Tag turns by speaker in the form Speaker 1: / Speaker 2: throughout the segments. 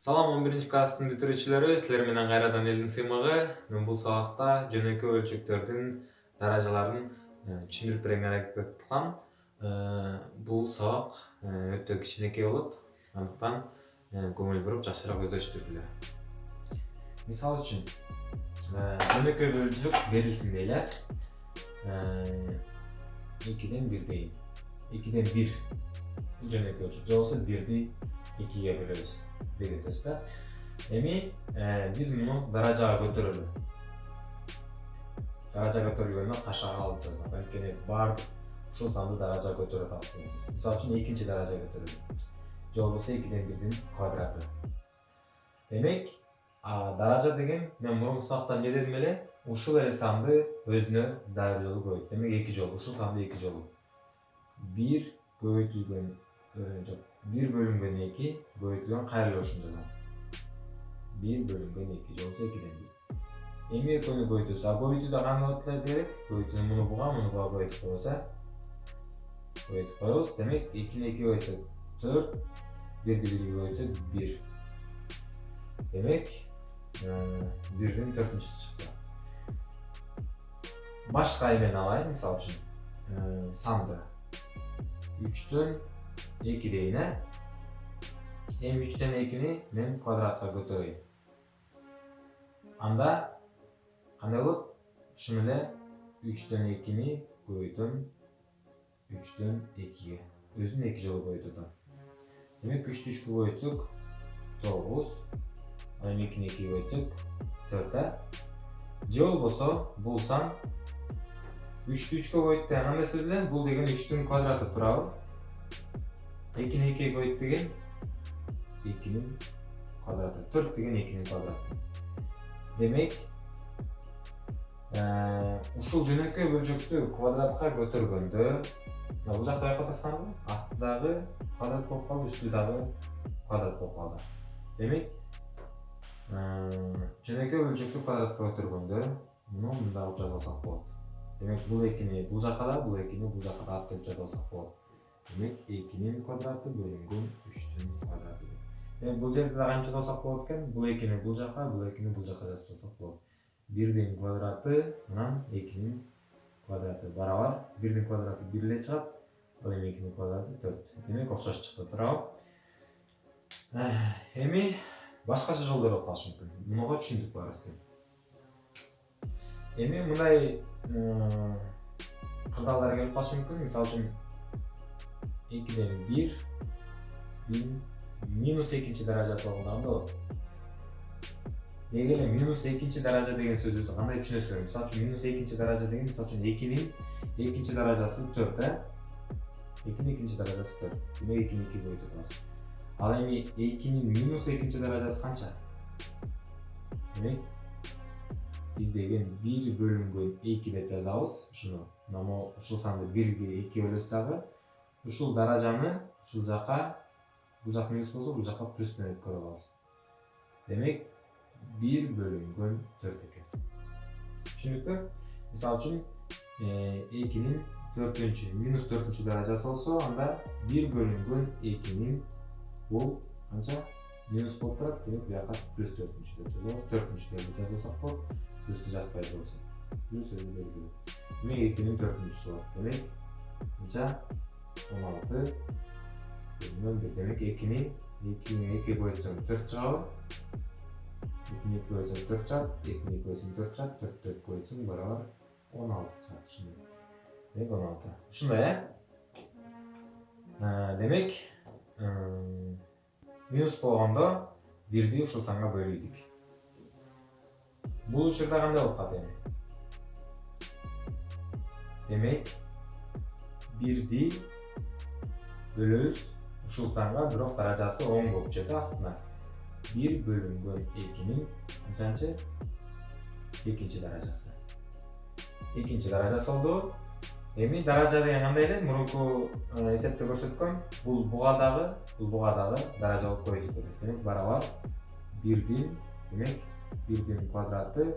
Speaker 1: Салам 11 класстын бүтүрүүчүлөрү, силер менен кайрадан элдин сыймыгы. Мен бул сабакта жөнөкөй өлчөктөрдүн даражаларын түшүндүрүп берүүгө аракет кылам. Бул сабак өтө кичинекей болот. Андыктан көңүл буруп жакшыраак өздөштүргүлө. Мисалы үчүн, жөнөкөй бөлчөк берилсин дейли. 2ден 1 дейин. 2ден 1 жөнөкөй бөлчөк. Же болбосо 1ди 2ге бөлөбүз. Беретиз да. Эми биз муну даражага көтөрөлү. Даража көтөрүлгөндө кашаага алып жазат. Анткени баардык ушул санды даражага көтөрө алат дейбиз. Мисалы үчүн 2-нчи даража көтөрөлү. Же болбосо 2ден 1дин квадраты. Демек, даража деген мен мурунку сабакта эмне дедим эле? Ушул эле санды өзүнө дагы бир жолу көбөйт. Демек 2 жолу, ушул санды 2 жолу. 1 көбөйтүлгөн 1 бөлүнгөн 2 көбөйтүлгөн кайрылуу ошондо жазам. 1 бөлүнгөн 2 же болбосо 2ден 1. Эми экөөнү көбөйтөбүз. Көбөйтүүдө кандай болот керек? Көбөйтүүдө муну буга көбөйтүп койбойбуз, көбөйтүп коебуз. Демек 2-ни 2 көбөйтсөк 4, 1-ди 1ге көбөйтсөк 1. Демек 1дин 4-нчүсү чыкты. Башка эмени алайын, мисалы үчүн санды 3дөн 2 дейин, Эми 3дөн 2-ни мен квадратка көтөрөйүн. Анда кандай болот? Ушуну эле 3дөн 2-ни көбөйтөм 3дөн 2ге. Өзүн 2 жолу көбөйтүп атам. Демек 3-тү 3кө көбөйтсөк 9, эми 2-ни 2ге көбөйтсөк 4. Же болбосо бул сан 3-тү 3кө көбөйт деген кандай сөз эле? Бул деген 3-түн квадраты туурабы? 2-ни 2ге көбөйт деген 2-нин квадраты. 4 деген 2-нин квадраты. Демек, ушул жөнөкөй бөлчөктү квадратка көтөргөндө, бул жакта байкап асты дагы квадрат болуп калды, үстү дагы квадрат болуп калды. Демек, жөнөкөй бөлчөктү квадратка көтөргөндө муну мындай кылып жазып алсак болот. Демек, бул 2-ни бул жака да, бул 2-ни бул жака да алып келип жазып алсак болот. Демек, 2-нин квадраты бөлүнгөн 3-түн квадраты. Бул жерде да кантип жазып алсак болот экен? Бул 2-ни бул жака, бул 2-ни бул жака жазып алсак болот. 1-дин квадраты менен 2-нин квадраты барабар. 1-дин квадраты 1 эле чыгат, ал эми 2-нин квадраты 4. Демек, окшош чыкты, туурабы? Эми башкача жолдор болуп калышы мүмкүн. Мунуга түшүндүк барыбыз. Эми мындай кырдаалдар келип калышы мүмкүн. Мисалы үчүн 2ден 1 минус 2-нчи даражасы болгондо кандай болот? Деги эле минус 2-нчи даража деген сөзүбүздү кандай түшүнөсүздөр? Мисалы үчүн минус 2-нчи даража деген мисалы үчүн 2-нин 2-нчи даражасы 4, 2-нин 2-нчи даражасы 4. Демек 2-ни 2 көбөйтүп атабыз. Ал эми 2-нин минус 2-нчи даражасы канча? Демек, биз деген 1 бөлүнгөн 2 деп жазабыз. Ушуну, мына ушул санды 1ге 2 бөлөбүз дагы. Ушул даражаны ушул жака, бул жак минус болсо, бул жака плюс менен көрө алабыз. Демек, 1 бөлүнгөн 4 экен. Түшүнүктүү? Мисалы үчүн 2-нин 4-нчү, минус 4-нчү даражасы болсо, анда 1 бөлүнгөн 2-нин бул канча? Минус болуп турат. Демек, буяка плюс 4-нчү деп жазабыз. 4-нчү деп жазсак болот. Плюсту жазбай болсо. Плюс өзү белгилүү. Демек, 2-нин 4-нчүсү болот. Демек, канча? 16 бөлүнгөн 1. Демек, 2-ни 2 көбөйтсөң 4 чыгабы? 2-ни 2 көбөйтсөң 4 чыгат, 2-ни 2 көбөйтсөң 4 чыгат, 4 көбөйтсөң барабар 16 чыгат. Ушундай. Демек, 16. Ушундай, Демек, минус болгондо 1ди ушул санга бөлүйдүк. Бул учурда кандай болуп калат эми? Демек, 1ди бөлөбүз ушул санга, бирок даражасы 10 болуп түшөт астына. 1 бөлүнгөн 2-нин канчанчы? 2-нчи даражасы. 2-нчи даражасы болду. Эми даража деген кандай эле? Мурунку эсепте көрсөткөм. Бул буга дагы даража болуп көбөйтүп берет. Демек, барабар 1дин, демек 1дин квадраты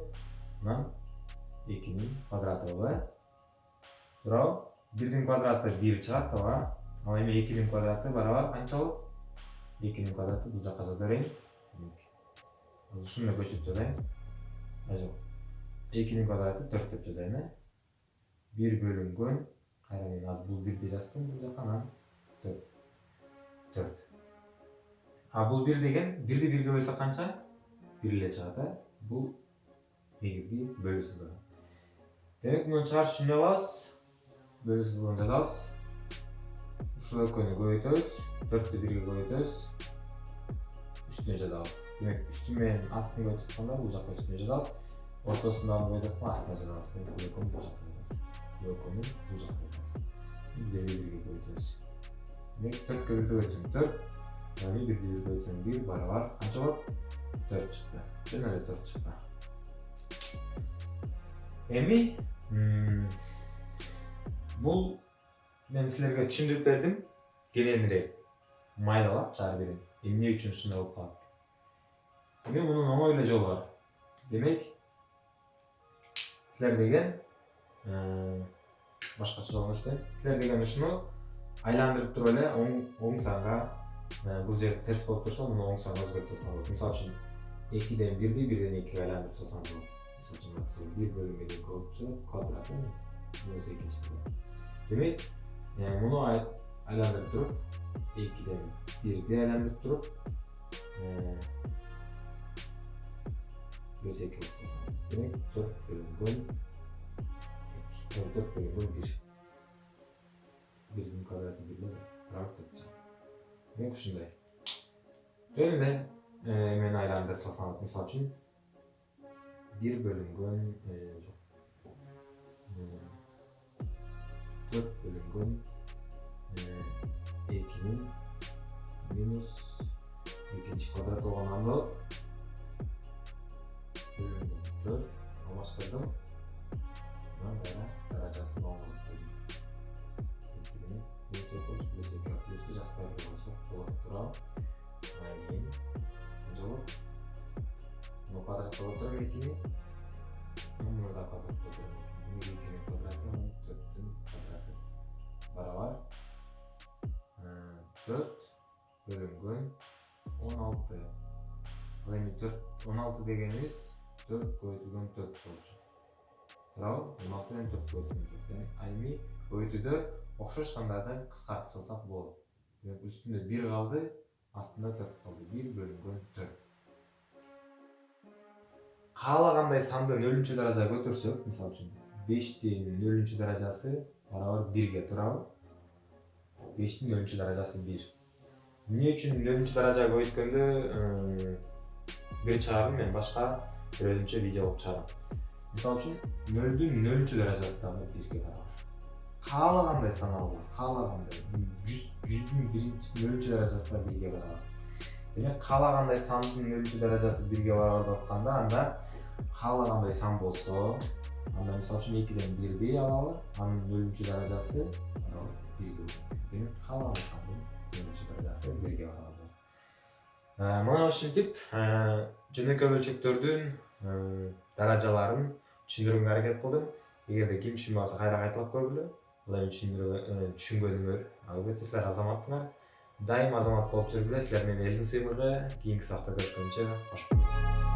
Speaker 1: менен 2-нин квадраты болот. Туурабы? 1дин квадраты 1 чыгат, ооба. Ал эми 2-нин квадраты барабар канча болот? 2-нин квадраты бул жака жаза берейин. Ушуну көчүрүп жазайын. Жок. 2-nin квадраты 4 деп жазайын, э? 1 бөлүнгөн, кайра мен азыр бул 1 деп жаздым, бул жака анан 4. 4. А бул 1 деген 1ди 1ге бөлсөк канча? 1 эле чыгат, э? Бул негизги бөлүү сызыгы. Демек, муну чыгарыш үчүн эмне кылабыз? Бөлүү сызыгын жазабыз. Ушул экөөнү көбөйтөбүз, 4тү 1ге көбөйтөбүз. Үстүнө жазабыз. Демек, үстүн менен астын көбөйтүп атканда бул жака үстүнө жазабыз. Ортосундагы көбөйтүп атканда астына жазабыз. Демек, бул экөөнү бул жака жазабыз. Бул экөөнү бул жака жазабыз. 1ди 1ге көбөйтөбүз. Демек, 4кө 1ди көбөйтсөң 4, яғни 1ди 1ге көбөйтсөң 1 барабар канча болот? 4 чыкты. Жөн эле 4 чыкты. Эми бул мен силерге түшүндүрүп бердим. Кененирээк майдалап чыгарып берем. Эмне үчүн ушундай болуп калат? Эми мунун оңой эле жолу бар. Демек, силер деген башкача жолго иштейм. Силер деген ушуну айландырып туруп эле оң санга, бул жер терс болуп турса, муну оң санга өзгөртүп жазсаң болот. Мисалы үчүн 2ден 1ди 1ден 2ге айландырып жазсаң болот. Мисалы үчүн 1 бөлүнгөн 2 болуп чыгат, квадраты минус 2 чыгат. Демек, муну айландырып туруп, 2ден 1ди айландырып туруп, плюс 2 болуп жазсаң. Демек, 4 бөлүнгөн 4 бөлүнгөн 1. 1дин квадраты 1 эле, бирок 4 чыгат. Демек, ушундай. Жөн эле мен айландырып салсам, мисалы үчүн 1 бөлүнгөн 4 бөлүнгөн 2-нин минус 2-нчи квадрат болгондон болот. Бөлүнгөн 4 алмаштырдым. Анан кайра даражасын оңдоп койдум. 2-ни минус 2 плюс 2 плюсту жазбай койсок болот туурабы? Анан кийин канча болот? Муну квадратка отурам 2-ни. Муну да квадратка отурам 2-ни. 2-нин квадраты 4-түн квадраты барабар 4 бөлүнгөн 16. Ал эми 16 дегенибиз 4 көбөйтүлгөн 4 болчу. Туурабы? 16 менен 4 көбөйтүлгөн 4. А эми көбөйтүүдө окшош сандарды кыскартып салсак болот. Демек, үстүндө 1 калды, астында 4 калды. 1 бөлүнгөн 4. Каалагандай санды 0-чү даражага көтөрсөк, мисалы үчүн 5-тин 0-чү даражасы барабар 1ге туурабы? 5-тин 0-чү даражасы 1. Эмне үчүн 0-чү даражага көбөйткөндө 1 чыгардым, мен башка бир өзүнчө видео кылып чыгарам. Мисалы үчүн 0-дүн 0-чү даражасы дагы 1ге барабар. Каалагандай сан алгыла, каалагандай 100-дүн 0-чү даражасы да 1ге барабар. Демек, каалагандай сандын 0-чү даражасы 1ге барабар деп атканда, анда каалагандай сан болсо, анда мисалы үчүн 2ден 1ди алалы, анын 0-чү даражасы 1ге болот. Демек, каалагандай сандын 0-чү даражасы 1ге барабар болот. Мына ушинтип жөнөкөй бөлчөктөрдүн даражаларын түшүндүрүүгө аракет кылдым. Эгерде ким түшүнбөсө кайра кайталап көргүлө. Ал эми түшүнгөнүңөр, албетте силер азаматсыңар. Дайым азамат болуп жүргүлө. Силер менен элдин сыйлыгы. Кийинки сабакта көрүшкөнчө кош болуңуз.